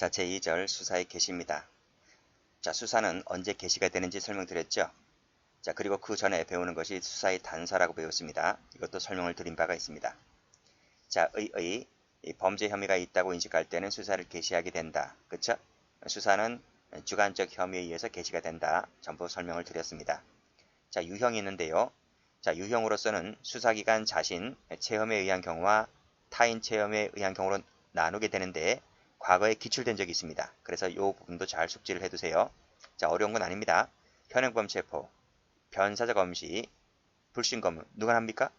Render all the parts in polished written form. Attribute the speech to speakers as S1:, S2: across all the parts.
S1: 자, 제2절 수사의 개시입니다. 자, 수사는 언제 개시가 되는지 설명드렸죠. 자, 그리고 그 전에 배우는 것이 수사의 단서라고 배웠습니다. 이것도 설명을 드린 바가 있습니다. 자, 이 범죄 혐의가 있다고 인식할 때는 수사를 개시하게 된다. 그쵸? 수사는 주관적 혐의에 의해서 개시가 된다. 전부 설명을 드렸습니다. 자, 유형이 있는데요. 자, 유형으로서는 수사기관 자신 체험에 의한 경우와 타인 체험에 의한 경우로 나누게 되는데 과거에 기출된 적이 있습니다. 그래서 이 부분도 잘 숙지를 해두세요. 자, 어려운 건 아닙니다. 현행범 체포, 변사적 엄시, 불신검문 누가 합니까?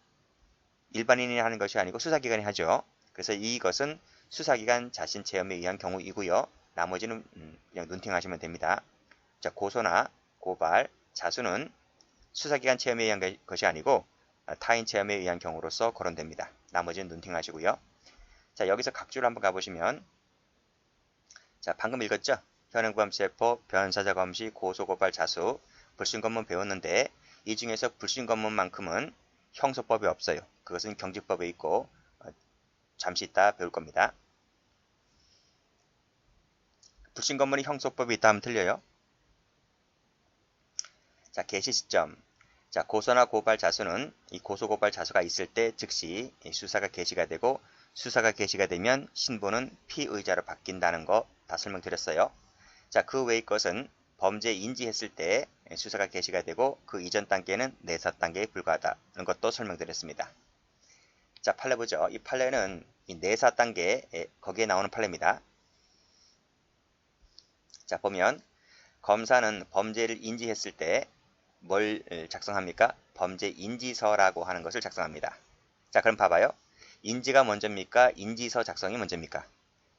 S1: 일반인이 하는 것이 아니고 수사기관이 하죠. 그래서 이것은 수사기관 자신 체험에 의한 경우이고요. 나머지는 그냥 눈팅하시면 됩니다. 자, 고소나 고발, 자수는 수사기관 체험에 의한 것이 아니고 타인 체험에 의한 경우로서 거론됩니다. 나머지는 눈팅하시고요. 자, 여기서 각주를 한번 가보시면 자, 방금 읽었죠? 현행범 체포, 변사적 엄시, 고소, 고발, 자수, 불신검문 배웠는데 이 중에서 불신검문만큼은 형소법이 없어요. 그것은 경직법에 있고 잠시 이따 배울 겁니다. 불신검문이 형소법이 있다 하면 틀려요. 자, 개시 시점. 자, 고소나 고발 자수는 이 고소 고발 자수가 있을 때 즉시 수사가 개시가 되고 수사가 개시가 되면 신부는 피의자로 바뀐다는 거 다 설명드렸어요. 자, 그 외의 것은 범죄 인지했을 때 수사가 개시가 되고 그 이전 단계는 내사 단계에 불과하다는 것도 설명드렸습니다. 자, 판례 보죠. 이 판례는 이 내사 단계 거기에 나오는 판례입니다. 자, 보면 검사는 범죄를 인지했을 때 뭘 작성합니까? 범죄 인지서라고 하는 것을 작성합니다. 자, 그럼 봐봐요. 인지가 먼저입니까? 인지서 작성이 먼저입니까?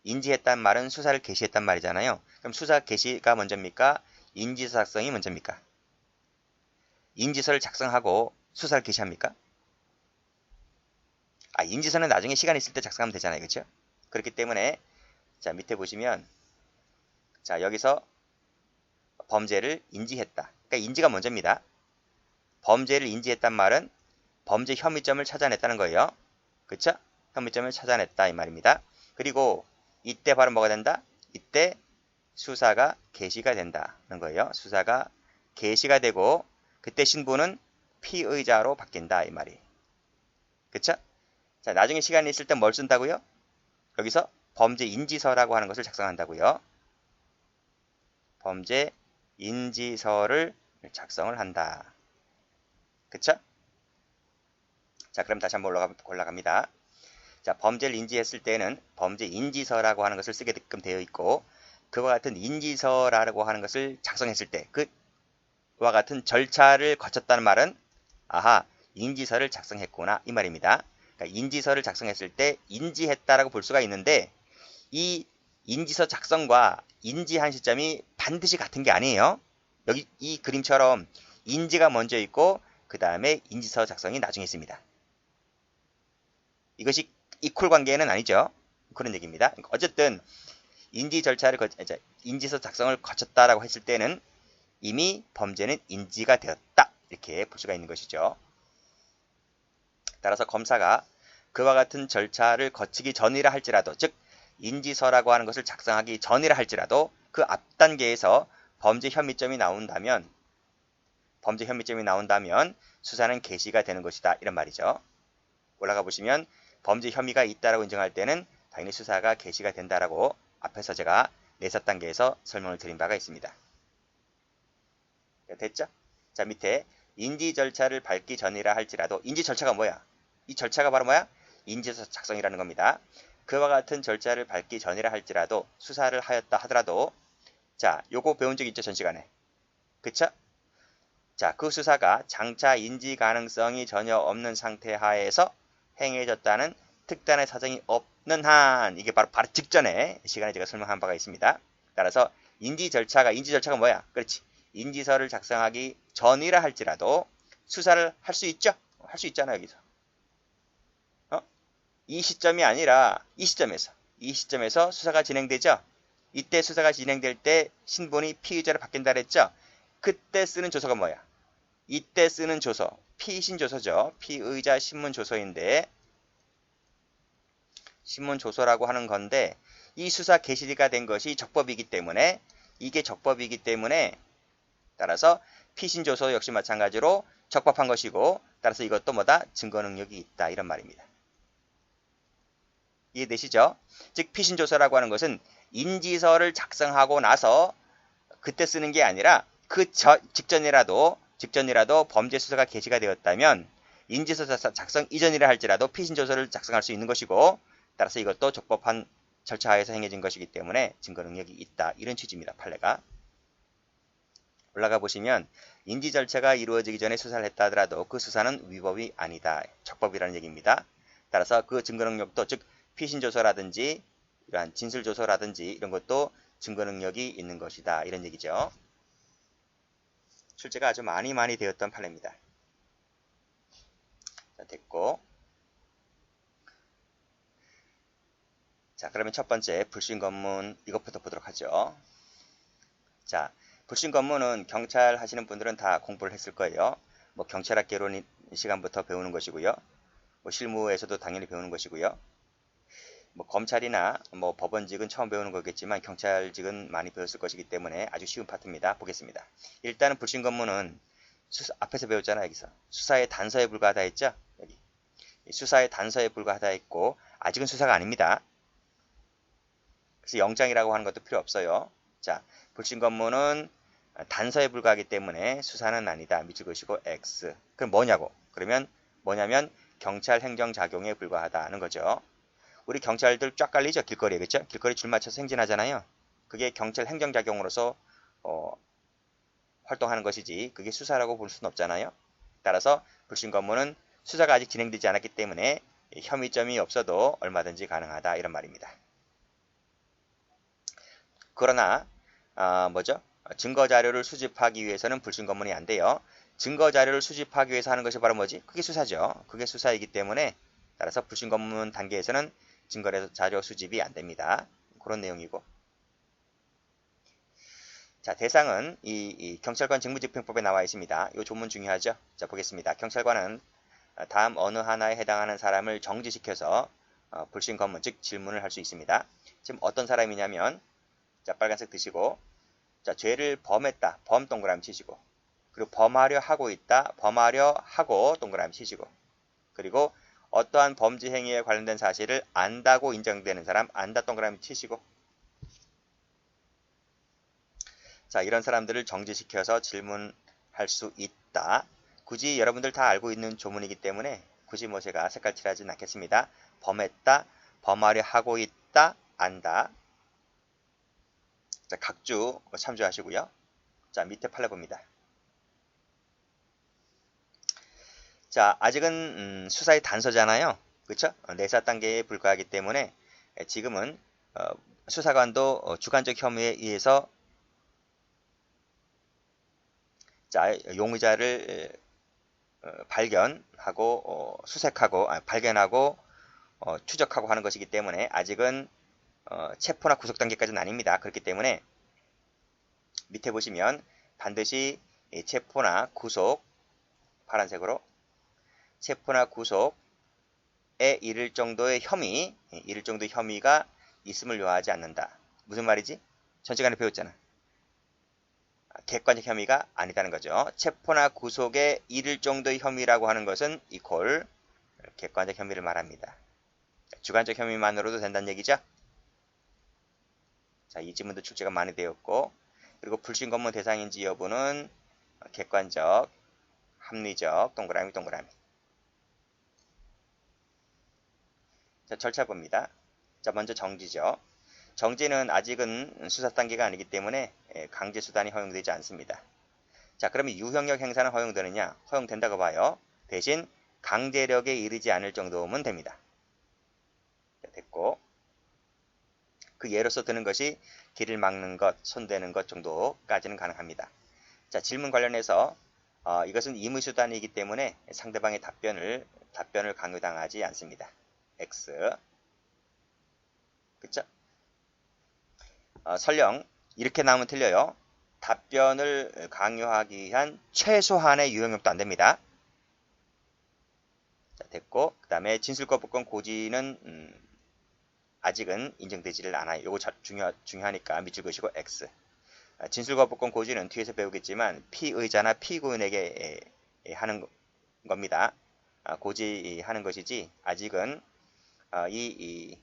S1: 인지했단 말은 수사를 개시했단 말이잖아요. 그럼 수사 개시가 먼저입니까? 인지서 작성이 먼저입니까? 인지서를 작성하고 수사를 개시합니까? 아, 인지서는 나중에 시간 있을 때 작성하면 되잖아요. 그렇죠? 그렇기 때문에 자, 밑에 보시면 자, 여기서 범죄를 인지했다. 그러니까 인지가 먼저입니다. 범죄를 인지했단 말은 범죄 혐의점을 찾아냈다는 거예요. 그쵸? 혐의점을 찾아냈다 이 말입니다. 그리고 이때 바로 뭐가 된다? 이때 수사가 개시가 된다는 거예요. 수사가 개시가 되고 그때 신부는 피의자로 바뀐다 이 말이. 그쵸? 자, 나중에 시간이 있을 때 뭘 쓴다고요? 여기서 범죄 인지서라고 하는 것을 작성한다고요. 범죄 인지서를 작성을 한다. 그쵸? 자, 그럼 다시 한번 올라갑니다. 자, 범죄를 인지했을 때는 범죄 인지서라고 하는 것을 쓰게끔 되어 있고 그와 같은 인지서라고 하는 것을 작성했을 때 그와 같은 절차를 거쳤다는 말은 아하, 인지서를 작성했구나 이 말입니다. 그러니까 인지서를 작성했을 때 인지했다라고 볼 수가 있는데 이 인지서 작성과 인지한 시점이 반드시 같은 게 아니에요. 여기 이 그림처럼 인지가 먼저 있고 그 다음에 인지서 작성이 나중에 있습니다. 이것이 이퀄 관계는 아니죠. 그런 얘기입니다. 어쨌든 인지 절차를 인지서 작성을 거쳤다라고 했을 때는 이미 범죄는 인지가 되었다 이렇게 볼 수가 있는 것이죠. 따라서 검사가 그와 같은 절차를 거치기 전이라 할지라도 즉 인지서라고 하는 것을 작성하기 전이라 할지라도 그 앞 단계에서 범죄 혐의점이 나온다면 수사는 개시가 되는 것이다 이런 말이죠. 올라가 보시면 범죄 혐의가 있다라고 인정할 때는 당연히 수사가 개시가 된다라고 앞에서 제가 내사 단계에서 설명을 드린 바가 있습니다. 됐죠? 자, 밑에 인지 절차를 밟기 전이라 할지라도 인지 절차가 뭐야? 이 절차가 바로 뭐야? 인지서 작성이라는 겁니다. 그와 같은 절차를 밟기 전이라 할지라도 수사를 하였다 하더라도 자, 요거 배운 적 있죠? 전 시간에. 그쵸? 자, 그 수사가 장차 인지 가능성이 전혀 없는 상태 하에서 행해졌다는 특단의 사정이 없는 한 이게 바로 직전에 시간에 제가 설명한 바가 있습니다. 따라서 인지 절차가 뭐야? 그렇지. 인지서를 작성하기 전이라 할지라도 수사를 할 수 있죠? 할 수 있잖아요, 여기서. 이 시점이 아니라 이 시점에서 수사가 진행되죠? 이때 수사가 진행될 때 신분이 피의자로 바뀐다 그랬죠? 그때 쓰는 조서가 뭐야? 이때 쓰는 조서, 피신조서죠. 피의자 신문조서인데 신문조서라고 하는 건데 이 수사 개시가 된 것이 적법이기 때문에 이게 적법이기 때문에 따라서 피신조서 역시 마찬가지로 적법한 것이고 따라서 이것도 뭐다? 증거 능력이 있다 이런 말입니다. 이해되시죠? 즉 피신조서라고 하는 것은 인지서를 작성하고 나서 그때 쓰는 게 아니라 그 직전이라도 범죄 수사가 개시가 되었다면 인지서 작성 이전이라 할지라도 피신조서를 작성할 수 있는 것이고 따라서 이것도 적법한 절차하에서 행해진 것이기 때문에 증거 능력이 있다. 이런 취지입니다. 판례가. 올라가 보시면 인지 절차가 이루어지기 전에 수사를 했다 하더라도 그 수사는 위법이 아니다. 적법이라는 얘기입니다. 따라서 그 증거 능력도 즉 피신조서라든지 이러한 진술조서라든지 이런 것도 증거 능력이 있는 것이다. 이런 얘기죠. 출제가 아주 많이 되었던 판례입니다. 자, 됐고. 자, 그러면 첫 번째 불신검문 이것부터 보도록 하죠. 자, 불신검문은 경찰 하시는 분들은 다 공부를 했을 거예요. 뭐 경찰학 개론 시간부터 배우는 것이고요. 뭐 실무에서도 당연히 배우는 것이고요. 뭐 검찰이나 뭐 법원직은 처음 배우는 거겠지만 경찰직은 많이 배웠을 것이기 때문에 아주 쉬운 파트입니다. 보겠습니다. 일단은 불신검문은 앞에서 배웠잖아. 여기서 수사의 단서에 불과하다 했죠. 여기 수사의 단서에 불과하다 했고 아직은 수사가 아닙니다. 그래서 영장이라고 하는 것도 필요 없어요. 자, 불신검문은 단서에 불과하기 때문에 수사는 아니다. 미칠 것이고 X. 그럼 뭐냐고? 그러면 뭐냐면 경찰 행정작용에 불과하다는 거죠. 우리 경찰들 쫙 깔리죠? 길거리에. 그렇죠? 길거리 줄 맞춰서 행진하잖아요. 그게 경찰 행정작용으로서 활동하는 것이지 그게 수사라고 볼 수는 없잖아요. 따라서 불신검문은 수사가 아직 진행되지 않았기 때문에 혐의점이 없어도 얼마든지 가능하다. 이런 말입니다. 그러나 뭐죠? 증거자료를 수집하기 위해서는 불신검문이 안 돼요. 증거자료를 수집하기 위해서 하는 것이 바로 뭐지? 그게 수사죠. 그게 수사이기 때문에 따라서 불신검문 단계에서는 증거자료 수집이 안 됩니다. 그런 내용이고. 자, 대상은 이 경찰관 직무집행법에 나와 있습니다. 이 조문 중요하죠? 자, 보겠습니다. 경찰관은 다음 어느 하나에 해당하는 사람을 정지시켜서 불신검문, 즉 질문을 할 수 있습니다. 지금 어떤 사람이냐면 자, 빨간색 드시고 자, 죄를 범했다. 범 동그라미 치시고 그리고 범하려 하고 있다. 범하려 하고 동그라미 치시고 그리고 어떠한 범죄 행위에 관련된 사실을 안다고 인정되는 사람 안다 동그라미 치시고 자, 이런 사람들을 정지시켜서 질문할 수 있다. 굳이 여러분들 다 알고 있는 조문이기 때문에 굳이 뭐 제가 색깔 칠하지는 않겠습니다. 범했다. 범하려 하고 있다. 안다. 자, 각주 참조하시고요. 자, 밑에 판례 봅니다. 자, 아직은 수사의 단서잖아요. 그렇죠? 내사 단계에 불과하기 때문에 지금은 수사관도 주관적 혐의에 의해서 자, 용의자를 발견하고 수색하고 발견하고 추적하고 하는 것이기 때문에 아직은 체포나 구속 단계까지는 아닙니다. 그렇기 때문에 밑에 보시면 반드시 체포나 구속 파란색으로 체포나 구속에 이를 정도의 혐의가 있음을 요하지 않는다. 무슨 말이지? 전 시간에 배웠잖아. 객관적 혐의가 아니다는 거죠. 체포나 구속에 이를 정도의 혐의라고 하는 것은 이퀄 객관적 혐의를 말합니다. 주관적 혐의만으로도 된다는 얘기죠. 자, 이 지문도 출제가 많이 되었고 그리고 불신검문 대상인지 여부는 객관적, 합리적, 동그라미. 자, 절차 봅니다. 자, 먼저 정지죠. 정지는 아직은 수사 단계가 아니기 때문에 강제 수단이 허용되지 않습니다. 자, 그러면 유형력 행사는 허용되느냐? 허용된다고 봐요. 대신 강제력에 이르지 않을 정도면 됩니다. 자, 됐고 그 예로서 드는 것이 길을 막는 것, 손대는 것 정도까지는 가능합니다. 자, 질문 관련해서 이것은 임의수단이기 때문에 상대방의 답변을 강요당하지 않습니다. X. 그쵸? 설령 이렇게 나오면 틀려요. 답변을 강요하기 위한 최소한의 유형력도 안 됩니다. 자, 됐고 그 다음에 진술거부권 고지는 아직은 인정되지를 않아요. 요거 중요하니까 밑줄 그으시고 X. 진술거부권 고지는 뒤에서 배우겠지만 피의자나 피고인에게 하는 겁니다. 고지하는 것이지 아직은 이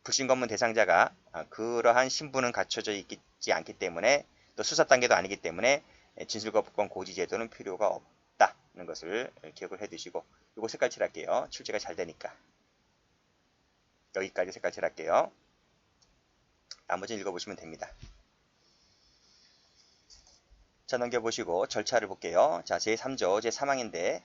S1: 불신검문 대상자가 그러한 신분은 갖춰져 있지 않기 때문에 또 수사 단계도 아니기 때문에 진술거부권 고지 제도는 필요가 없다는 것을 기억을 해 두시고 요거 색깔 칠할게요. 출제가 잘 되니까. 여기까지 색깔 칠할게요. 나머지는 읽어보시면 됩니다. 자, 넘겨보시고 절차를 볼게요. 자, 제3조 제3항인데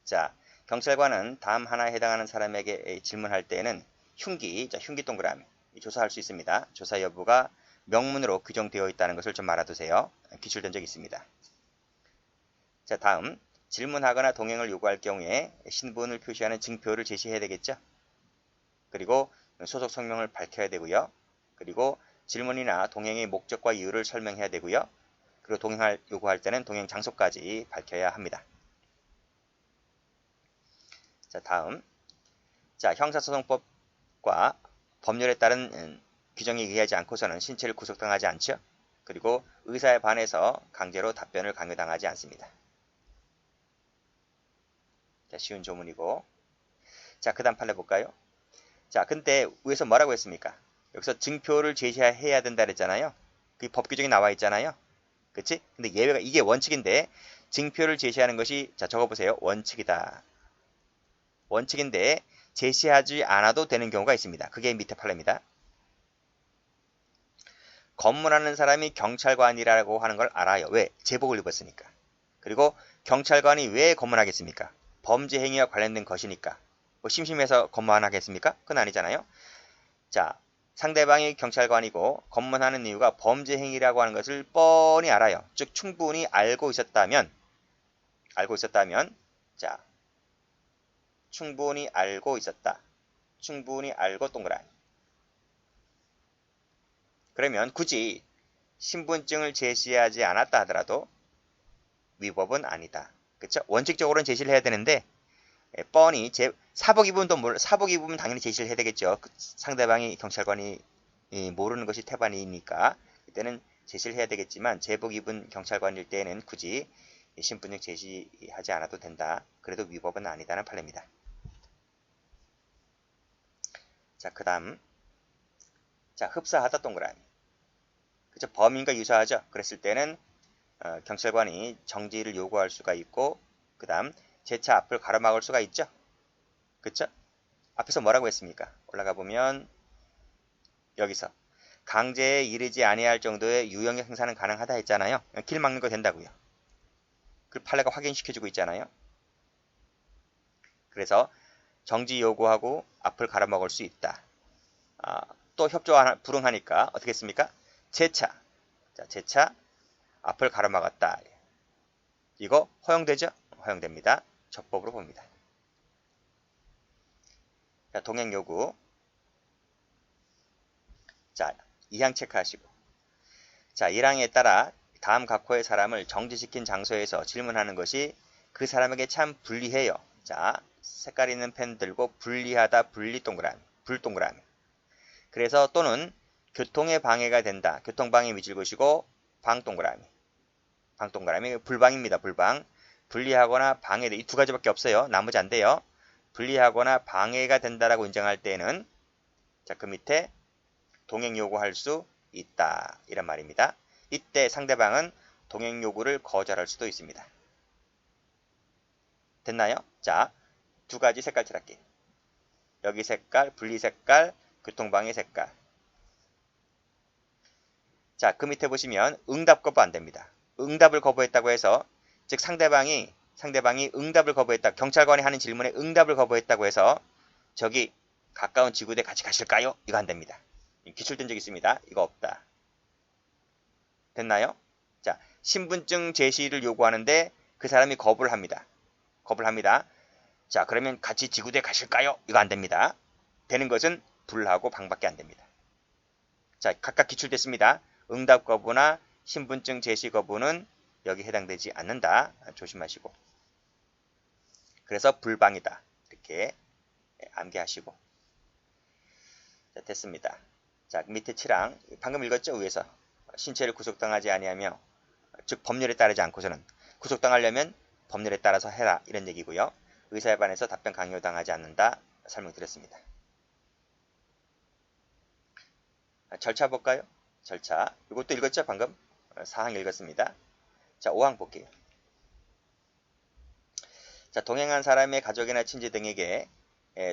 S1: 자, 경찰관은 다음 하나에 해당하는 사람에게 질문할 때에는 흉기, 자, 흉기 동그라미 조사할 수 있습니다. 조사 여부가 명문으로 규정되어 있다는 것을 좀 알아두세요. 기출된 적이 있습니다. 자, 다음 질문하거나 동행을 요구할 경우에 신분을 표시하는 증표를 제시해야 되겠죠. 그리고 소속 성명을 밝혀야 되고요. 그리고 질문이나 동행의 목적과 이유를 설명해야 되고요. 그리고 동행을 요구할 때는 동행 장소까지 밝혀야 합니다. 자, 다음. 자, 형사소송법과 법률에 따른 규정에 의하지 않고서는 신체를 구속당하지 않죠. 그리고 의사에 반해서 강제로 답변을 강요당하지 않습니다. 자, 쉬운 조문이고. 자, 그 다음 판례 볼까요? 자, 근데 위에서 뭐라고 했습니까? 여기서 증표를 제시해야 된다 그랬잖아요. 그 법 규정이 나와 있잖아요. 그치? 근데 예외가, 이게 원칙인데, 증표를 제시하는 것이, 자, 적어보세요. 원칙이다. 원칙인데, 제시하지 않아도 되는 경우가 있습니다. 그게 밑에 판례입니다. 검문하는 사람이 경찰관이라고 하는 걸 알아요. 왜? 제복을 입었으니까. 그리고 경찰관이 왜 검문하겠습니까? 범죄 행위와 관련된 것이니까. 뭐 심심해서 검문 안 하겠습니까? 그건 아니잖아요. 자, 상대방이 경찰관이고 검문하는 이유가 범죄 행위라고 하는 것을 뻔히 알아요. 즉 충분히 알고 있었다면 자, 충분히 알고 있었다. 충분히 알고 동그라미. 그러면 굳이 신분증을 제시하지 않았다 하더라도 위법은 아니다. 그렇죠? 원칙적으로는 제시를 해야 되는데 뻔히 사복 입으면 당연히 제시를 해야 되겠죠. 상대방이 경찰관이 모르는 것이 태반이니까 이때는 제시를 해야 되겠지만 제복 입은 경찰관일 때에는 굳이 신분증 제시하지 않아도 된다. 그래도 위법은 아니다는 판례입니다. 자, 그 다음 자, 흡사하다 동그라미. 그죠? 범인과 유사하죠. 그랬을 때는 경찰관이 정지를 요구할 수가 있고 그 다음 제 차 앞을 가로막을 수가 있죠. 그쵸? 앞에서 뭐라고 했습니까? 올라가 보면 여기서 강제에 이르지 아니할 정도의 유형의 행사는 가능하다 했잖아요. 길 막는 거 된다고요. 그 판례가 확인시켜주고 있잖아요. 그래서 정지 요구하고 앞을 가로막을 수 있다. 또 협조 불응하니까 어떻게 했습니까? 제 차. 자, 제 차 앞을 가로막았다. 이거 허용되죠? 허용됩니다. 적법으로 봅니다. 자, 동행 요구. 자, 2항 체크하시고. 자, 1항에 따라 다음 각호의 사람을 정지시킨 장소에서 질문하는 것이 그 사람에게 참 불리해요. 자, 색깔 있는 펜 들고 불리하다, 불리 동그라미, 불 동그라미. 그래서 또는 교통에 방해가 된다. 교통방해 밑줄 그으시고 방 동그라미. 방 동그라미 불방입니다. 불방. 불리하거나 방해돼. 이 두 가지밖에 없어요. 나머지 안 돼요. 불리하거나 방해가 된다라고 인정할 때는 자, 그 밑에 동행 요구할 수 있다. 이란 말입니다. 이때 상대방은 동행 요구를 거절할 수도 있습니다. 됐나요? 자, 두 가지 색깔 칠할게요. 여기 색깔, 분리 색깔, 교통방해 색깔. 자, 그 밑에 보시면 응답 거부 안 됩니다. 응답을 거부했다고 해서 즉 상대방이 응답을 거부했다. 경찰관이 하는 질문에 응답을 거부했다고 해서 저기 가까운 지구대 같이 가실까요? 이거 안 됩니다. 기출된 적 있습니다. 이거 없다. 됐나요? 자, 신분증 제시를 요구하는데 그 사람이 거부를 합니다. 자, 그러면 같이 지구대 가실까요? 이거 안 됩니다. 되는 것은 불하고 방밖에 안 됩니다. 자, 각각 기출됐습니다. 응답 거부나 신분증 제시 거부는 여기 해당되지 않는다. 조심하시고. 그래서 불방이다. 이렇게 암기하시고. 자, 됐습니다. 자, 밑에 7항 방금 읽었죠? 위에서 신체를 구속당하지 아니하며 즉 법률에 따르지 않고서는 구속당하려면 법률에 따라서 해라 이런 얘기고요. 의사에 반해서 답변 강요당하지 않는다 설명드렸습니다. 절차 볼까요? 절차 이것도 읽었죠? 방금 4항 읽었습니다. 자, 5항 볼게요. 자, 동행한 사람의 가족이나 친지 등에게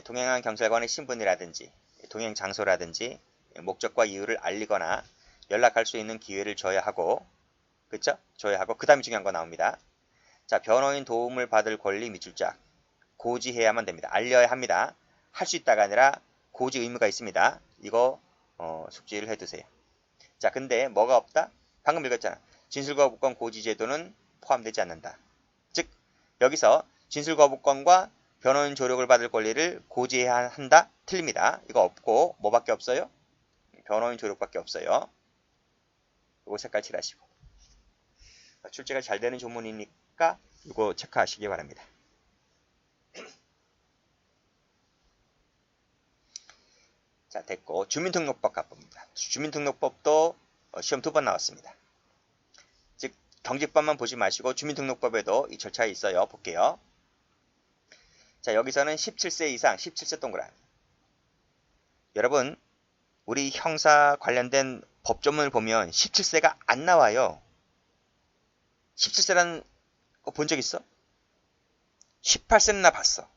S1: 동행한 경찰관의 신분이라든지 동행 장소라든지 목적과 이유를 알리거나 연락할 수 있는 기회를 줘야 하고, 그쵸? 줘야 하고, 그 다음에 중요한 거 나옵니다. 자, 변호인 도움을 받을 권리 미출자 고지해야만 됩니다. 알려야 합니다. 할 수 있다가 아니라 고지 의무가 있습니다. 이거 숙지를 해두세요. 자, 근데 뭐가 없다? 방금 읽었잖아. 진술거부권 고지제도는 포함되지 않는다. 즉 여기서 진술거부권과 변호인 조력을 받을 권리를 고지해야 한다? 틀립니다. 이거 없고 뭐밖에 없어요? 변호인 조력밖에 없어요. 이거 색깔 칠하시고. 출제가 잘 되는 조문이니까 이거 체크하시기 바랍니다. 자, 됐고 주민등록법 가봅니다. 주민등록법도 시험 2번 나왔습니다. 즉 경직법만 보지 마시고 주민등록법에도 이 절차가 있어요. 볼게요. 자, 여기서는 17세 이상 17세 동그라미. 여러분 우리 형사 관련된 법조문을 보면 17세가 안 나와요. 17세라는 거 본 적 있어? 18세는 나 봤어.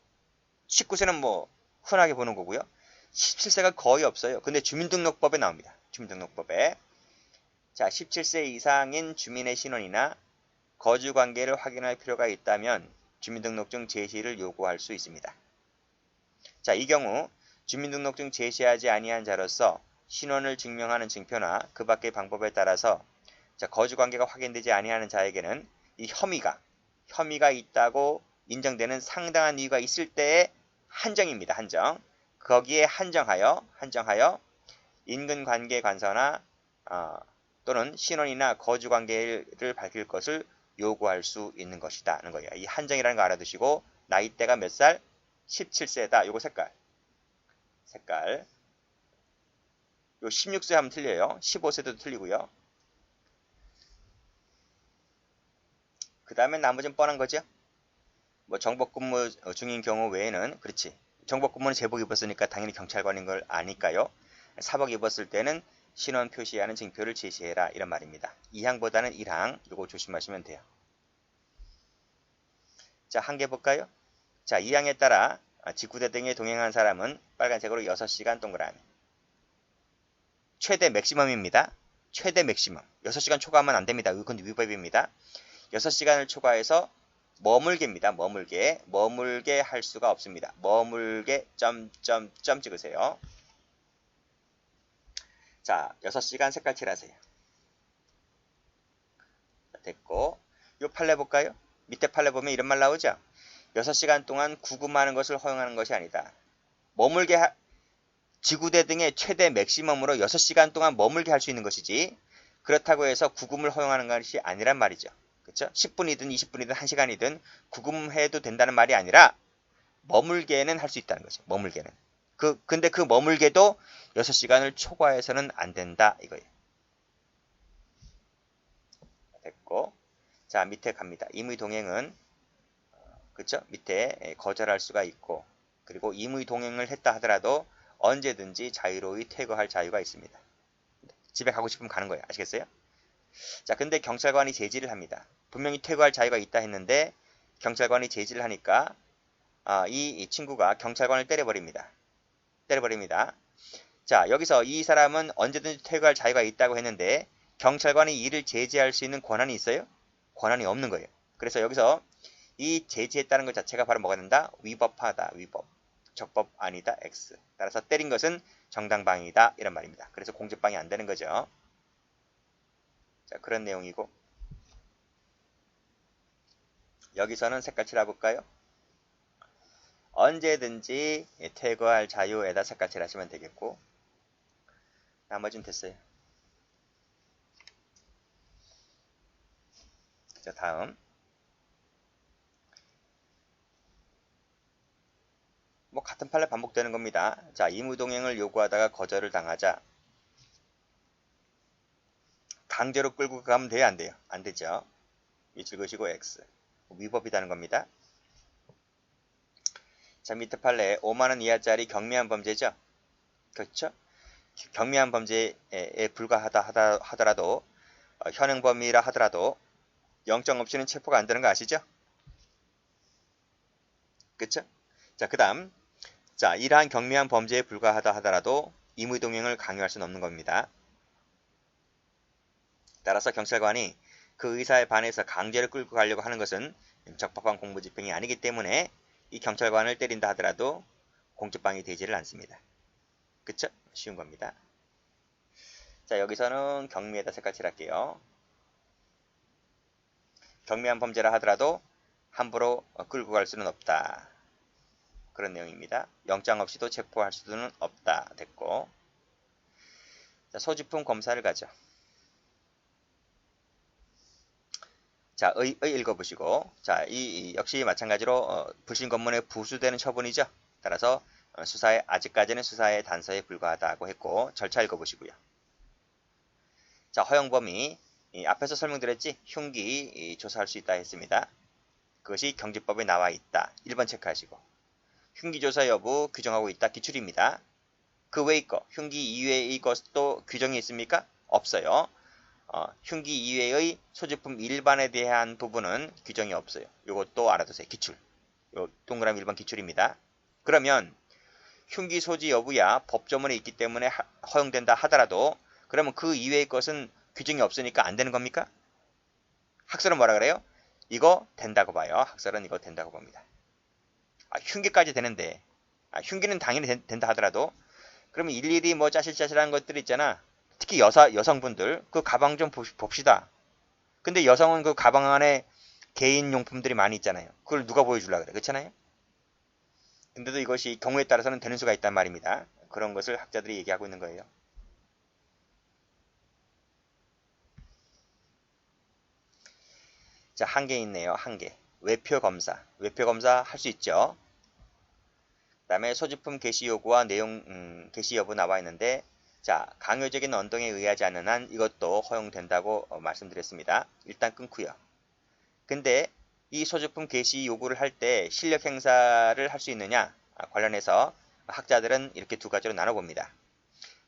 S1: 19세는 뭐 흔하게 보는 거고요. 17세가 거의 없어요. 근데 주민등록법에 나옵니다. 주민등록법에. 자, 17세 이상인 주민의 신원이나 거주관계를 확인할 필요가 있다면 주민등록증 제시를 요구할 수 있습니다. 자, 이 경우 주민등록증 제시하지 아니한 자로서 신원을 증명하는 증표나 그 밖의 방법에 따라서 자, 거주관계가 확인되지 아니하는 자에게는 이 혐의가 있다고 인정되는 상당한 이유가 있을 때의 한정입니다. 한정. 거기에 한정하여 인근관계 관서나 또는 신원이나 거주관계를 밝힐 것을 요구할 수 있는 것이다 하는 거예요. 이 한정이라는 거 알아두시고 나이대가 몇 살? 17세다. 요거 색깔. 요 16세 하면 틀려요. 15세도 틀리고요. 그 다음에 나머지는 뻔한 거죠. 뭐 정복근무 중인 경우 외에는 그렇지. 정복근무는 제복 입었으니까 당연히 경찰관인 걸 아니까요. 사복 입었을 때는 신원 표시하는 증표를 제시해라 이런 말입니다. 2항보다는 1항 이거 조심하시면 돼요. 자, 한 개 볼까요? 자, 2항에 따라 직구대 등에 동행한 사람은 빨간색으로 6시간 동그라미. 최대 맥시멈입니다. 최대 맥시멈. 6시간 초과하면 안 됩니다. 이건 위법입니다. 6시간을 초과해서 머물게입니다. 머물게 할 수가 없습니다. 머물게 점점점 찍으세요. 자, 6시간 색깔 칠하세요. 됐고 요 판례 볼까요? 밑에 판례 보면 이런 말 나오죠? 6시간 동안 구금하는 것을 허용하는 것이 아니다. 지구대 등의 최대 맥시멈으로 6시간 동안 머물게 할 수 있는 것이지 그렇다고 해서 구금을 허용하는 것이 아니란 말이죠. 그렇죠? 10분이든 20분이든 1시간이든 구금해도 된다는 말이 아니라 머물게는 할 수 있다는 거죠. 머물게는. 근데 그 머물게도 6시간을 초과해서는 안 된다 이거예요. 됐고. 자, 밑에 갑니다. 임의 동행은 그렇죠? 밑에 거절할 수가 있고 그리고 임의 동행을 했다 하더라도 언제든지 자유로이 퇴거할 자유가 있습니다. 집에 가고 싶으면 가는 거예요. 아시겠어요? 자, 근데 경찰관이 제지를 합니다. 분명히 퇴거할 자유가 있다 했는데 경찰관이 제지를 하니까 이 친구가 경찰관을 때려버립니다. 자, 여기서 이 사람은 언제든지 퇴거할 자유가 있다고 했는데 경찰관이 이를 제지할 수 있는 권한이 있어요? 권한이 없는 거예요. 그래서 여기서 이 제지했다는 것 자체가 바로 뭐가 된다? 위법하다. 위법. 적법 아니다. X. 따라서 때린 것은 정당방위다. 이런 말입니다. 그래서 공직방위 안 되는 거죠. 자, 그런 내용이고 여기서는 색깔 칠해볼까요? 언제든지 퇴거할 자유에다 색깔 칠하시면 되겠고 나머지는 됐어요. 자, 다음 뭐 같은 판례 반복되는 겁니다. 자, 이무동행을 요구하다가 거절을 당하자 강제로 끌고 가면 돼요, 안 돼요? 안 되죠. 밑줄 그시고 X. 위법이라는 겁니다. 자, 밑에 판례 5만원 이하짜리 경미한 범죄죠. 그렇죠? 경미한 범죄에 불과하다 하더라도 현행범이라 하더라도 영장 없이는 체포가 안 되는 거 아시죠? 그쵸? 자, 그 다음 자, 이러한 경미한 범죄에 불과하다 하더라도 임의동행을 강요할 수는 없는 겁니다. 따라서 경찰관이 그 의사에 반해서 강제로 끌고 가려고 하는 것은 적법한 공무집행이 아니기 때문에 이 경찰관을 때린다 하더라도 공적방위 되지를 않습니다. 그쵸? 쉬운 겁니다. 자, 여기서는 경미에다 색깔 칠할게요. 경미한 범죄라 하더라도 함부로 끌고 갈 수는 없다. 그런 내용입니다. 영장 없이도 체포할 수는 없다. 됐고. 자, 소지품 검사를 가죠. 자, 읽어보시고. 자, 이 역시 마찬가지로 불신 검문에 부수되는 처분이죠. 따라서 아직까지는 수사의 단서에 불과하다고 했고, 절차 읽어보시고요. 자, 허용범위. 앞에서 설명드렸지? 흉기 조사할 수 있다 했습니다. 그것이 경제법에 나와 있다. 1번 체크하시고. 흉기 조사 여부 규정하고 있다. 기출입니다. 그 외의 거, 흉기 이외의 것도 규정이 있습니까? 없어요. 흉기 이외의 소지품 일반에 대한 부분은 규정이 없어요. 이것도 알아두세요. 기출. 요 동그라미 1번 기출입니다. 그러면 흉기 소지 여부야 법조문에 있기 때문에 허용된다 하더라도 그러면 그 이외의 것은 규정이 없으니까 안 되는 겁니까? 학설은 뭐라 그래요? 이거 된다고 봐요. 학설은 이거 된다고 봅니다. 흉기까지 되는데 흉기는 당연히 된다 하더라도 그러면 일일이 뭐 짜실짜실한 것들 있잖아. 특히 여성분들 그 가방 좀 봅시다. 근데 여성은 그 가방 안에 개인 용품들이 많이 있잖아요. 그걸 누가 보여주려고 그래. 그렇잖아요. 근데도 이것이 경우에 따라서는 되는 수가 있단 말입니다. 그런 것을 학자들이 얘기하고 있는 거예요. 자, 한계 있네요. 한계. 외표검사. 외표검사 할 수 있죠. 그 다음에 소지품 게시 요구와 내용 게시 여부 나와 있는데 자, 강요적인 언동에 의하지 않는 한 이것도 허용된다고 말씀드렸습니다. 일단 끊고요. 근데 이 소지품 게시 요구를 할 때 실력 행사를 할 수 있느냐 관련해서 학자들은 이렇게 두 가지로 나눠봅니다.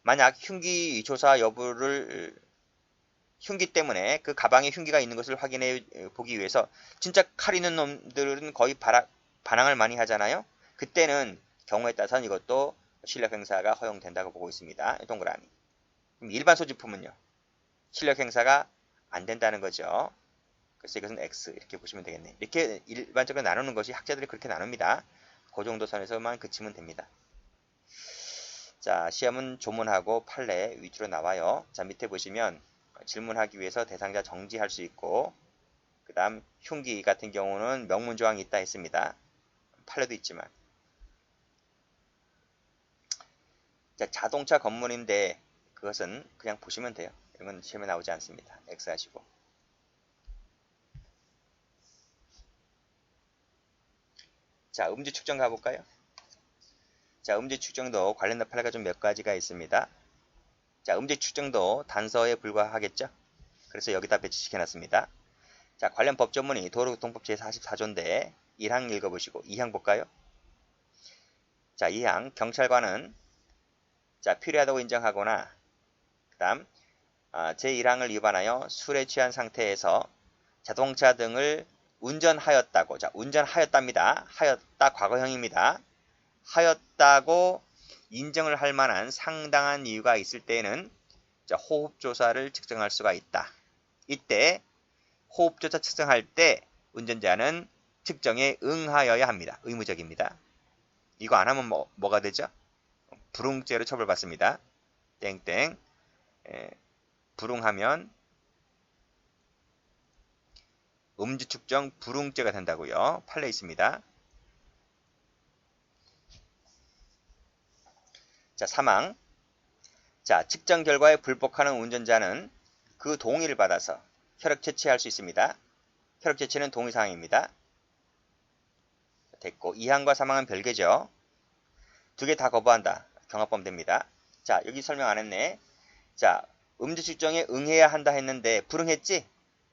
S1: 만약 흉기 조사 여부를 흉기 때문에 그 가방에 흉기가 있는 것을 확인해 보기 위해서 진짜 칼 있는 놈들은 거의 반항을 많이 하잖아요. 그때는 경우에 따라서는 이것도 실력 행사가 허용된다고 보고 있습니다. 동그라미. 그럼 일반 소지품은요. 실력 행사가 안 된다는 거죠. 그래서 이것은 X 이렇게 보시면 되겠네. 이렇게 일반적으로 나누는 것이 학자들이 그렇게 나눕니다. 그 정도 선에서만 그치면 됩니다. 자, 시험은 조문하고 판례 위주로 나와요. 자, 밑에 보시면 질문하기 위해서 대상자 정지할 수 있고 그 다음 흉기 같은 경우는 명문조항이 있다 했습니다. 판례도 있지만 자, 자동차 검문인데 그것은 그냥 보시면 돼요. 이런 건 시험에 나오지 않습니다. X 하시고 자, 음주 측정 가볼까요? 자, 음주 측정도 관련된 판례가 좀 몇 가지가 있습니다. 자, 음주 측정도 단서에 불과하겠죠? 그래서 여기다 배치시켜놨습니다. 자, 관련 법조문이 도로교통법 제44조인데 1항 읽어보시고 2항 볼까요? 자, 2항 경찰관은 자, 필요하다고 인정하거나 그 다음 제1항을 위반하여 술에 취한 상태에서 자동차 등을 운전하였다고 자, 운전하였답니다. 하였다 과거형입니다. 하였다고 인정을 할 만한 상당한 이유가 있을 때에는 자, 호흡조사를 측정할 수가 있다. 이때 호흡조사 측정할 때 운전자는 측정에 응하여야 합니다. 의무적입니다. 이거 안 하면 뭐가 되죠? 불응죄로 처벌받습니다. 땡땡. 불응하면 음주 측정 불응죄가 된다고요. 판례 있습니다. 자, 사망. 자, 측정 결과에 불복하는 운전자는 그 동의를 받아서 혈액 채취할 수 있습니다. 혈액 채취는 동의사항입니다. 됐고 2항과 3항은 별개죠. 두 개 다 거부한다. 경합범 됩니다. 자, 여기 설명 안 했네. 자, 음주 측정에 응해야 한다 했는데 불응했지?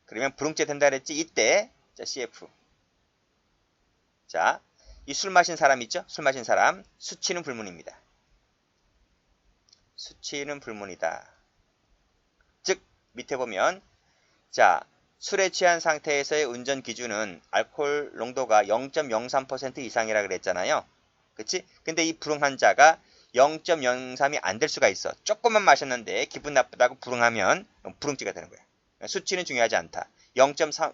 S1: 그러면 불응죄 된다 그랬지? 이때 자, CF. 자, 이 술 마신 사람 있죠? 술 마신 사람. 수치는 불문입니다. 수치는 불문이다. 즉 밑에 보면 자, 술에 취한 상태에서의 운전 기준은 알코올 농도가 0.03% 이상이라 그랬잖아요. 그치? 근데 이 불응한 자가 0.03이 안 될 수가 있어. 조금만 마셨는데 기분 나쁘다고 불응하면 불응죄가 되는 거야. 수치는 중요하지 않다. 0.3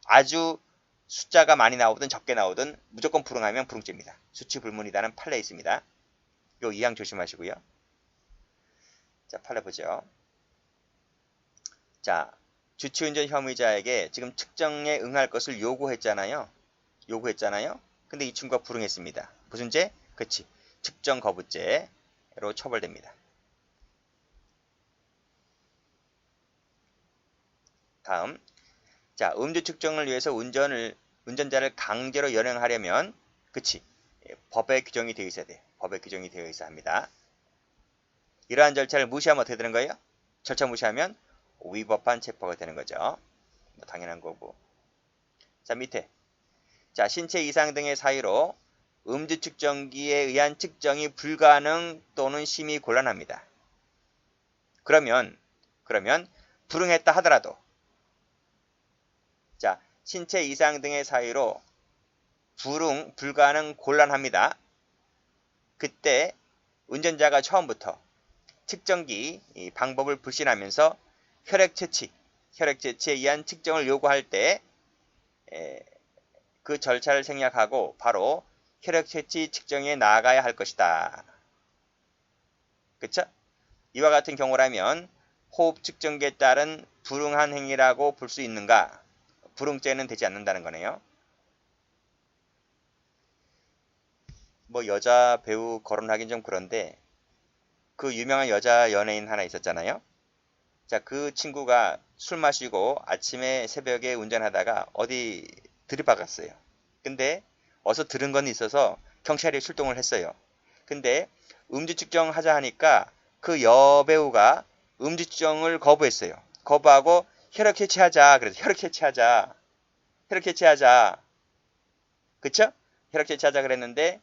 S1: 아주 숫자가 많이 나오든 적게 나오든 무조건 불응하면 불응죄입니다. 수치 불문이다는 판례 있습니다. 요 이항 조심하시고요. 자, 판례 보죠. 자, 주치운전 혐의자에게 지금 측정에 응할 것을 요구했잖아요. 근데 이 친구가 불응했습니다. 무슨 죄? 그치. 측정 거부죄로 처벌됩니다. 다음. 자, 음주 측정을 위해서 운전자를 강제로 연행하려면, 그치. 법에 규정이 되어 있어야 돼. 법에 규정이 되어 있어야 합니다. 이러한 절차를 무시하면 어떻게 되는 거예요? 절차 무시하면 위법한 체포가 되는 거죠. 뭐 당연한 거고. 자, 밑에. 자, 신체 이상 등의 사유로 음주 측정기에 의한 측정이 불가능 또는 심히 곤란합니다. 그러면 불응했다 하더라도 자, 신체 이상 등의 사유로 불가능 곤란합니다. 그때 운전자가 처음부터 측정기 방법을 불신하면서 혈액 채취에 의한 측정을 요구할 때 그 절차를 생략하고 바로 혈액 채취 측정에 나아가야 할 것이다. 그쵸? 이와 같은 경우라면 호흡 측정기에 따른 불응한 행위라고 볼 수 있는가? 불응죄는 되지 않는다는 거네요. 뭐 여자 배우 거론하긴 좀 그런데 그 유명한 여자 연예인 하나 있었잖아요. 자, 그 친구가 술 마시고 아침에 새벽에 운전하다가 어디 들이박았어요. 근데 어서 들은 건 있어서 경찰이 출동을 했어요. 근데 음주 측정하자 하니까 그 여배우가 음주 측정을 거부했어요. 거부하고 혈액 채취하자. 그래서 혈액 채취하자. 그쵸? 혈액 채취하자 그랬는데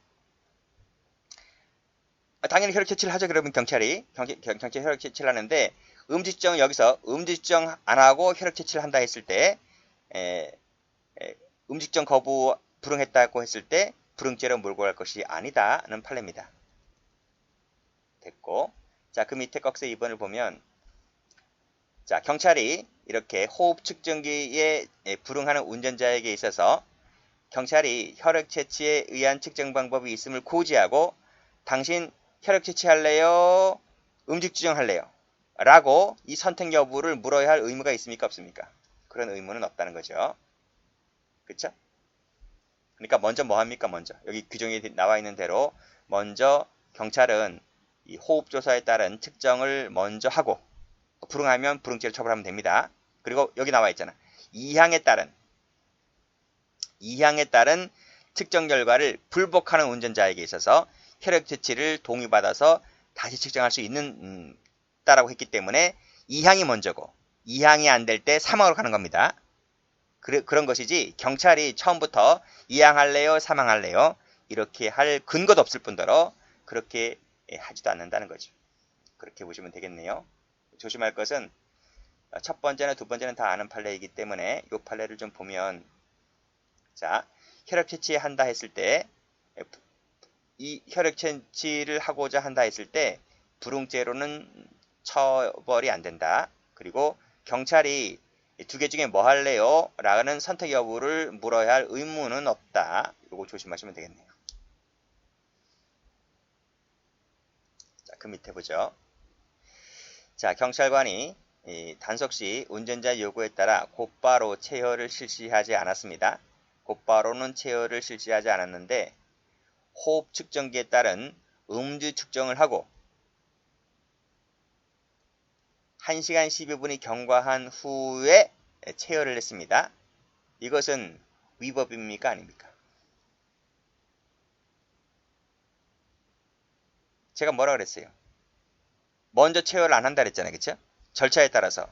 S1: 당연히 혈액 채취를 하죠. 그러면 경찰이 혈액 채취를 하는데 음주 측정은 여기서 음주 측정 안 하고 혈액 채취를 한다 했을 때 음주 측정 거부 불응했다고 했을 때 불응죄로 몰고 갈 것이 아니다는 판례입니다. 됐고, 자, 그 밑에 꺽쇠 2번을 보면 자, 경찰이 이렇게 호흡 측정기에 불응하는 운전자에게 있어서 경찰이 혈액 채취에 의한 측정 방법이 있음을 고지하고 당신 혈액 채취할래요? 음주 측정할래요? 라고 이 선택 여부를 물어야 할 의무가 있습니까? 없습니까? 그런 의무는 없다는 거죠. 그쵸? 그러니까 먼저 뭐 합니까? 먼저 여기 규정에 나와 있는 대로 먼저 경찰은 이 호흡 조사에 따른 측정을 먼저 하고 불응하면 불응죄를 처벌하면 됩니다. 그리고 여기 나와 있잖아. 2항에 따른 측정 결과를 불복하는 운전자에게 있어서 혈액 채취를 동의받아서 다시 측정할 수 있는 다라고 했기 때문에 2항이 먼저고 2항이 안 될 때 3항으로 가는 겁니다. 그런 것이지 경찰이 처음부터 2항 할래요? 3항 할래요? 이렇게 할 근거도 없을 뿐더러 그렇게 하지도 않는다는 거죠. 그렇게 보시면 되겠네요. 조심할 것은 첫 번째나 두 번째는 다 아는 판례이기 때문에 이 판례를 좀 보면 자, 혈액 채취한다 했을 때 이 혈액 채취를 하고자 한다 했을 때 불응죄로는 처벌이 안 된다. 그리고 경찰이 두 개 중에 뭐 할래요? 라는 선택 여부를 물어야 할 의무는 없다. 이거 조심하시면 되겠네요. 자, 그 밑에 보죠. 자, 경찰관이 단속 시 운전자 요구에 따라 곧바로 체혈을 실시하지 않았습니다. 곧바로는 체혈을 실시하지 않았는데 호흡 측정기에 따른 음주 측정을 하고 1시간 12분이 경과한 후에 체혈을 했습니다. 이것은 위법입니까? 아닙니까? 제가 뭐라 그랬어요? 먼저 체열을 안 한다 그랬잖아요. 그쵸? 절차에 따라서.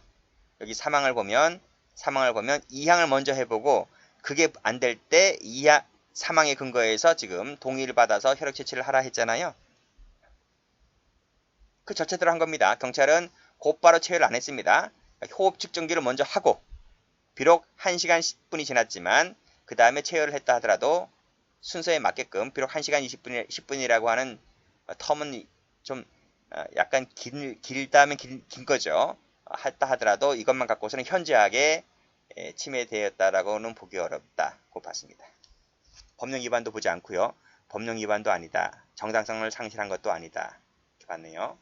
S1: 여기 사망을 보면 이항을 먼저 해보고 그게 안 될 때 사망의 근거에서 지금 동의를 받아서 혈액 채취를 하라 했잖아요. 그 절차대로 한 겁니다. 경찰은 곧바로 체열을 안 했습니다. 호흡 측정기를 먼저 하고 비록 1시간 10분이 지났지만 그 다음에 체열을 했다 하더라도 순서에 맞게끔 비록 1시간 10분이라고 하는 텀은 좀 약간 길다면 긴 거죠. 했다 하더라도 이것만 갖고서는 현저하게 침해되었다라고는 보기 어렵다고 봤습니다. 법령 위반도 보지 않고요. 법령 위반도 아니다. 정당성을 상실한 것도 아니다. 이렇게 봤네요.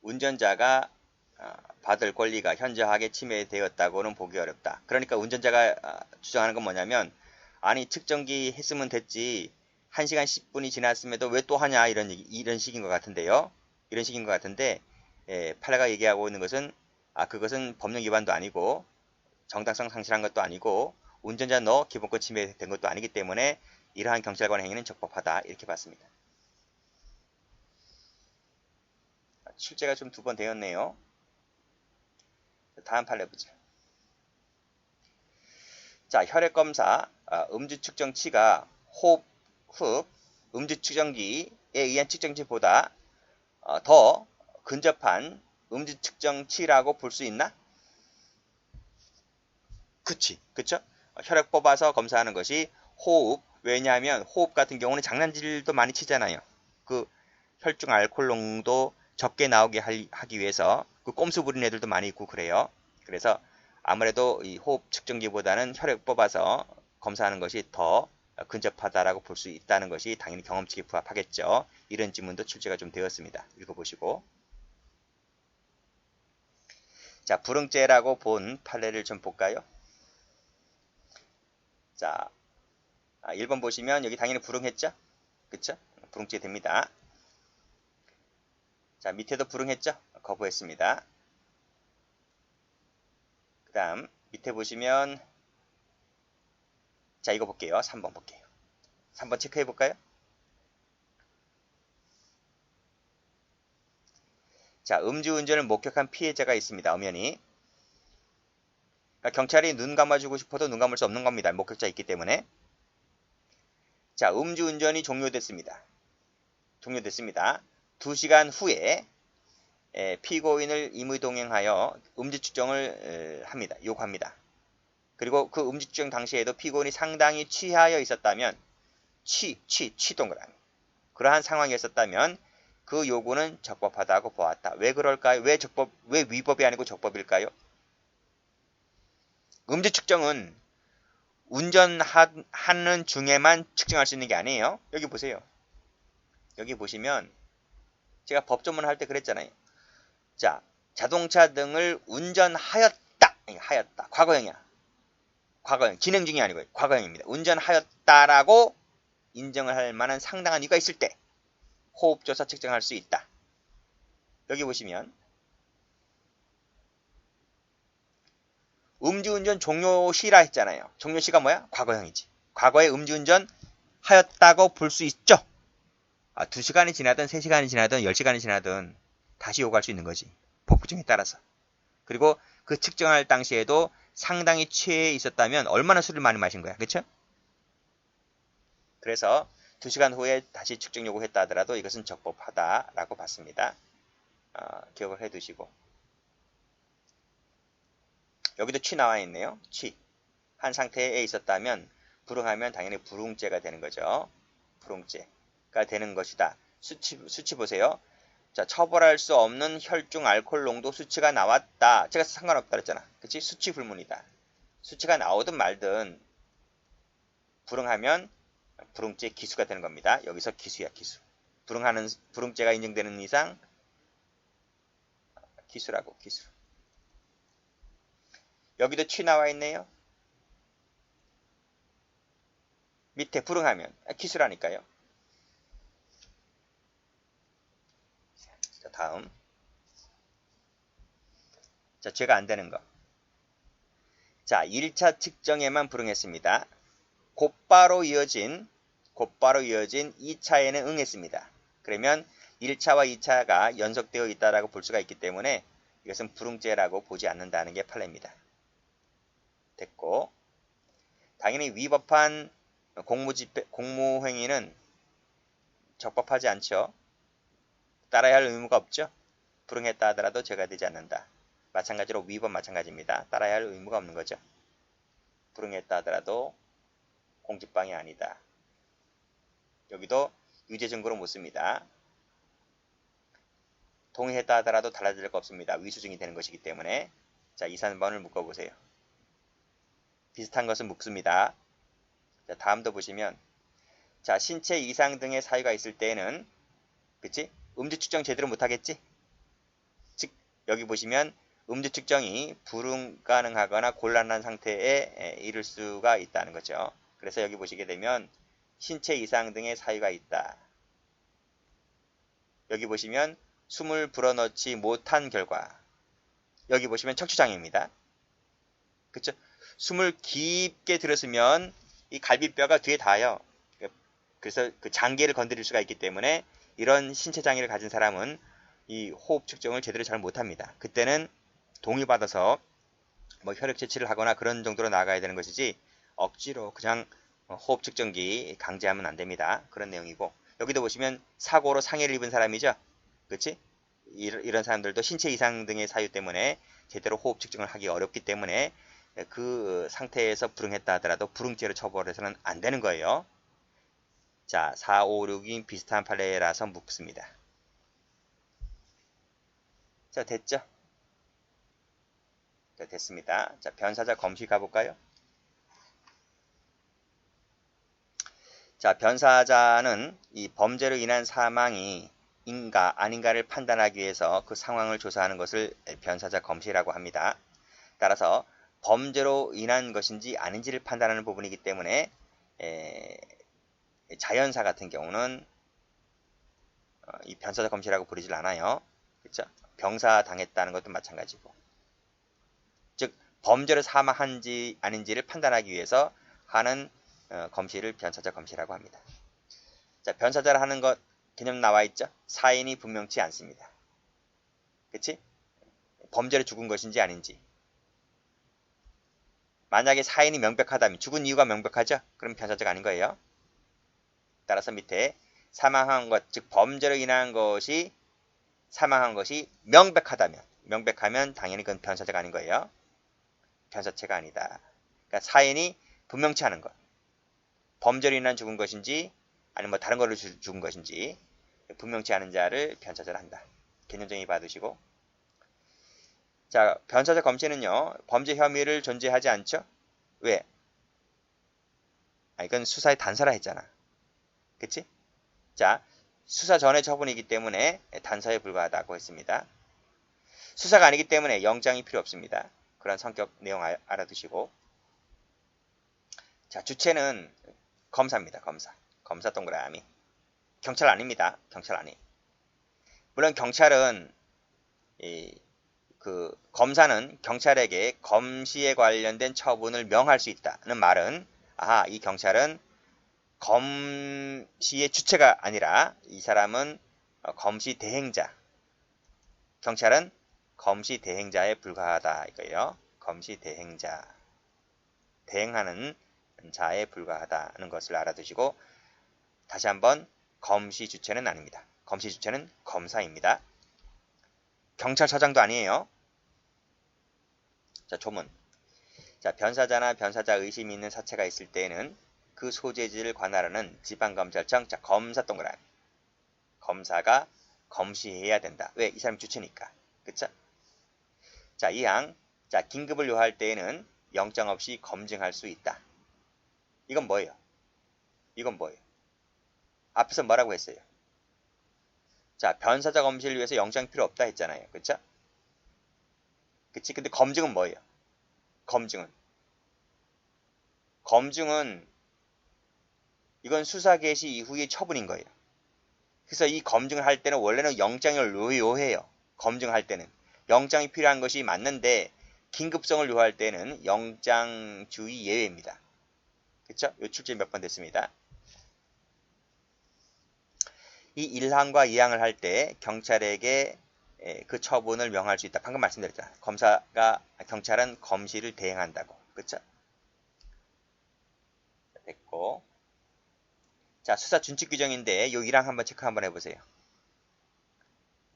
S1: 운전자가 받을 권리가 현저하게 침해되었다고는 보기 어렵다. 그러니까 운전자가 주장하는 건 뭐냐면 아니 측정기 했으면 됐지 1시간 10분이 지났음에도 왜 또 하냐 이런 식인 것 같은데요. 이런 식인 것 같은데 판례가 얘기하고 있는 것은 그것은 법령 위반도 아니고 정당성 상실한 것도 아니고 운전자 너 기본권 침해된 것도 아니기 때문에 이러한 경찰관 행위는 적법하다 이렇게 봤습니다. 출제가 좀 2번 되었네요. 다음 판례 보자. 자, 혈액검사 음주 측정치가 호흡 음주 측정기에 의한 측정치보다 더 근접한 음주 측정치라고 볼 수 있나? 그쵸? 혈액 뽑아서 검사하는 것이 호흡, 왜냐하면 호흡 같은 경우는 장난질도 많이 치잖아요. 그 혈중 알코올 농도 적게 나오게 하기 위해서 그 꼼수 부리는 애들도 많이 있고 그래요. 그래서 아무래도 이 호흡 측정기보다는 혈액 뽑아서 검사하는 것이 더 근접하다라고 볼 수 있다는 것이 당연히 경험칙에 부합하겠죠. 이런 지문도 출제가 좀 되었습니다. 읽어보시고. 자, 불응죄라고 본 판례를 좀 볼까요? 자, 1번 보시면 여기 당연히 불응했죠? 그쵸? 불응죄 됩니다. 자, 밑에도 불응했죠? 거부했습니다. 그 다음 밑에 보시면 자, 이거 볼게요. 3번 볼게요. 3번 체크해 볼까요? 자, 음주운전을 목격한 피해자가 있습니다. 엄연히. 그러니까 경찰이 눈 감아주고 싶어도 눈 감을 수 없는 겁니다. 목격자 있기 때문에. 자, 음주운전이 종료됐습니다. 2시간 후에 피고인을 임의동행하여 음주 측정을 합니다. 요구합니다. 그리고 그 음주 측정 당시에도 피고인이 상당히 취하여 있었다면 동그라미. 그러한 상황이었다면 그 요구는 적법하다고 보았다. 왜 그럴까요? 왜 위법이 아니고 적법일까요? 음주 측정은 운전하는 중에만 측정할 수 있는 게 아니에요. 여기 보세요. 여기 보시면 제가 법조문 할 때 그랬잖아요. 자, 자동차 등을 운전하였다. 하였다. 과거형이야. 과거형. 진행 중이 아니고요. 과거형입니다. 운전하였다라고 인정을 할 만한 상당한 이유가 있을 때 호흡조사 측정할 수 있다. 여기 보시면 음주운전 종료시라 했잖아요. 종료시가 뭐야? 과거형이지. 과거에 음주운전 하였다고 볼 수 있죠. 2시간이 지나든 3시간이 지나든 10시간이 지나든 다시 요구할 수 있는 거지. 법규정에 따라서. 그리고 그 측정할 당시에도 상당히 취해 있었다면 얼마나 술을 많이 마신 거야. 그렇죠? 그래서 2시간 후에 다시 측정 요구했다 하더라도 이것은 적법하다라고 봤습니다. 기억을 해두시고. 여기도 취 나와 있네요. 취. 한 상태에 있었다면 불응하면 당연히 불응죄가 되는 거죠. 불응죄가 되는 것이다. 수치 보세요. 자, 처벌할 수 없는 혈중 알코올 농도 수치가 나왔다. 제가 상관없다 그랬잖아. 그치? 수치 불문이다. 수치가 나오든 말든 불응하면 불응죄 기수가 되는 겁니다. 여기서 기수야, 기수. 불응죄가 인정되는 이상 기수라고, 기수. 여기도 취 나와 있네요. 밑에 불응하면 기수라니까요. 자, 다음. 자, 죄가 안 되는 거. 자, 1차 측정에만 불응했습니다. 곧바로 이어진 2차에는 응했습니다. 그러면 1차와 2차가 연속되어 있다라고 볼 수가 있기 때문에 이것은 불응죄라고 보지 않는다는 게 판례입니다. 됐고, 당연히 위법한 공무행위는 적법하지 않죠. 따라야 할 의무가 없죠. 불응했다 하더라도 죄가 되지 않는다. 마찬가지로 위법 마찬가지입니다. 따라야 할 의무가 없는 거죠. 불응했다 하더라도 공직방해 아니다. 여기도 유죄 증거로 묻습니다. 동의했다 하더라도 달라질 거 없습니다. 위수증이 되는 것이기 때문에. 자, 2, 3번을 묶어보세요. 비슷한 것은 묶습니다. 자, 다음도 보시면, 자, 신체 이상 등의 사유가 있을 때에는, 그치? 음주 측정 제대로 못하겠지? 즉, 여기 보시면 음주 측정이 불가능하거나 곤란한 상태에 이를 수가 있다는 거죠. 그래서 여기 보시게 되면 신체 이상 등의 사유가 있다. 여기 보시면 숨을 불어넣지 못한 결과. 여기 보시면 척추장애입니다. 그쵸? 숨을 깊게 들었으면 이 갈비뼈가 뒤에 닿아요. 그래서 그 장기를 건드릴 수가 있기 때문에 이런 신체 장애를 가진 사람은 이 호흡 측정을 제대로 잘 못합니다. 그때는 동의받아서 뭐 혈액 채취를 하거나 그런 정도로 나가야 되는 것이지 억지로 그냥 호흡 측정기 강제하면 안 됩니다. 그런 내용이고, 여기도 보시면 사고로 상해를 입은 사람이죠. 그렇지? 이런 사람들도 신체 이상 등의 사유 때문에 제대로 호흡 측정을 하기 어렵기 때문에 그 상태에서 불응했다 하더라도 불응죄로 처벌해서는 안 되는 거예요. 자, 4, 5, 6이 비슷한 판례라서 묻습니다. 자, 됐죠? 자, 됐습니다. 자, 변사자 검시 가볼까요? 자, 변사자는 이 범죄로 인한 사망이 인가 아닌가를 판단하기 위해서 그 상황을 조사하는 것을 변사자 검시라고 합니다. 따라서 범죄로 인한 것인지 아닌지를 판단하는 부분이기 때문에 자연사 같은 경우는 이 변사자 검시라고 부르질 않아요. 그렇죠? 병사 당했다는 것도 마찬가지고. 즉 범죄로 사망한지 아닌지를 판단하기 위해서 하는 검시를 변사자 검시라고 합니다. 자, 변사자를 하는 것 개념 나와 있죠? 사인이 분명치 않습니다. 그치? 범죄로 죽은 것인지 아닌지. 만약에 사인이 명백하다면, 죽은 이유가 명백하죠? 그럼 변사자가 아닌 거예요. 따라서 밑에 사망한 것, 즉 범죄로 인한 것이 사망한 것이 명백하면 당연히 그건 변사자가 아닌 거예요. 변사체가 아니다. 그러니까 사인이 분명치 않은 것. 범죄로 인한 죽은 것인지 아니면 뭐 다른 걸로 죽은 것인지 분명치 않은 자를 변사자를 한다. 개념정의 받으시고. 자, 변사자 검시는요, 범죄 혐의를 존재하지 않죠? 왜? 이건 수사의 단서라 했잖아. 그치? 자, 수사 전의 처분이기 때문에 단서에 불과하다고 했습니다. 수사가 아니기 때문에 영장이 필요 없습니다. 그런 성격 내용 알아두시고. 자, 주체는 검사입니다. 검사 동그라미. 경찰 아닙니다. 경찰 아니. 물론 경찰은 검사는 경찰에게 검시에 관련된 처분을 명할 수 있다는 말은, 이 경찰은 검시의 주체가 아니라 이 사람은 검시 대행자. 경찰은 검시 대행자에 불과하다 이거예요. 검시 대행자. 대행하는 자에 불과하다는 것을 알아두시고, 다시 한번 검시 주체는 아닙니다. 검시 주체는 검사입니다. 경찰서장도 아니에요. 자, 조문. 자, 변사자나 변사자 의심이 있는 사체가 있을 때에는 그 소재지를 관할하는 지방검찰청, 자, 검사 동그라미. 검사가 검시해야 된다. 왜? 이 사람이 주체니까. 그쵸? 자, 2항. 자, 긴급을 요할 때에는 영장 없이 검증할 수 있다. 이건 뭐예요? 앞에서 뭐라고 했어요? 자, 변사자 검시를 위해서 영장 필요 없다 했잖아요. 그쵸? 그치? 근데 검증은 뭐예요? 검증은 이건 수사 개시 이후의 처분인 거예요. 그래서 이 검증을 할 때는 원래는 영장을 요해요. 검증할 때는. 영장이 필요한 것이 맞는데 긴급성을 요할 때는 영장 주의 예외입니다. 그쵸? 요 출제 몇 번 됐습니다. 이 1항과 2항을 할 때 경찰에게 그 처분을 명할 수 있다. 방금 말씀드렸잖아요. 경찰은 검시를 대행한다고. 그쵸? 됐고. 자, 수사 준칙 규정인데 요 1항 한번 체크 한번 해보세요.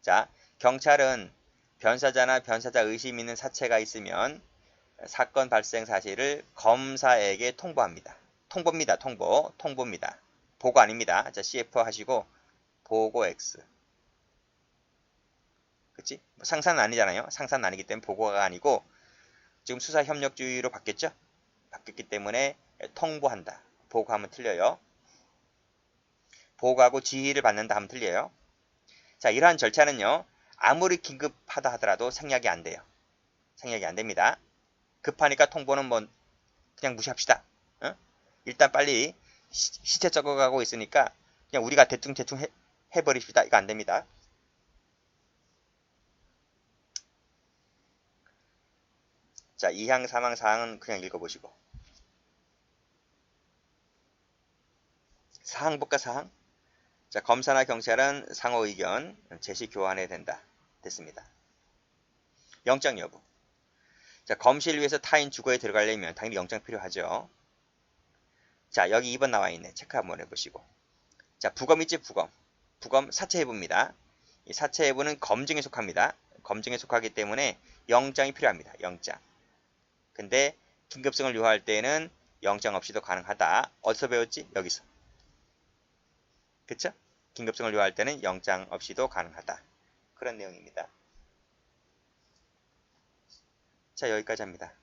S1: 자, 경찰은 변사자나 변사자 의심 있는 사체가 있으면 사건 발생 사실을 검사에게 통보합니다. 통보입니다. 통보입니다. 보고 아닙니다. 자, CF 하시고 보고 X. 그치? 뭐 상사는 아니잖아요. 상사는 아니기 때문에 보고가 아니고 지금 수사 협력주의로 바뀌었죠? 바뀌었기 때문에 통보한다. 보고하면 틀려요. 보고하고 지휘를 받는다 하면 틀려요. 자, 이러한 절차는요. 아무리 긴급하다 하더라도 생략이 안 돼요. 생략이 안 됩니다. 급하니까 통보는 뭐 그냥 무시합시다. 어? 일단 빨리 시체 적어가고 있으니까 그냥 우리가 대충 해버립시다. 이거 안 됩니다. 자, 2항, 3항, 4항은 그냥 읽어보시고. 4항 볼까, 4항? 자, 검사나 경찰은 상호 의견, 제시 교환해야 된다. 됐습니다. 영장 여부. 자, 검시를 위해서 타인 주거에 들어가려면 당연히 영장 필요하죠. 자, 여기 2번 나와 있네. 체크 한번 해보시고. 자, 부검 있지, 부검. 부검 사체 해부입니다. 이 사체 해부는 검증에 속합니다. 검증에 속하기 때문에 영장이 필요합니다. 영장. 근데 긴급성을 요구할 때에는 영장 없이도 가능하다. 어디서 배웠지? 여기서. 그쵸? 긴급성을 요구할 때는 영장 없이도 가능하다. 그런 내용입니다. 자, 여기까지 합니다.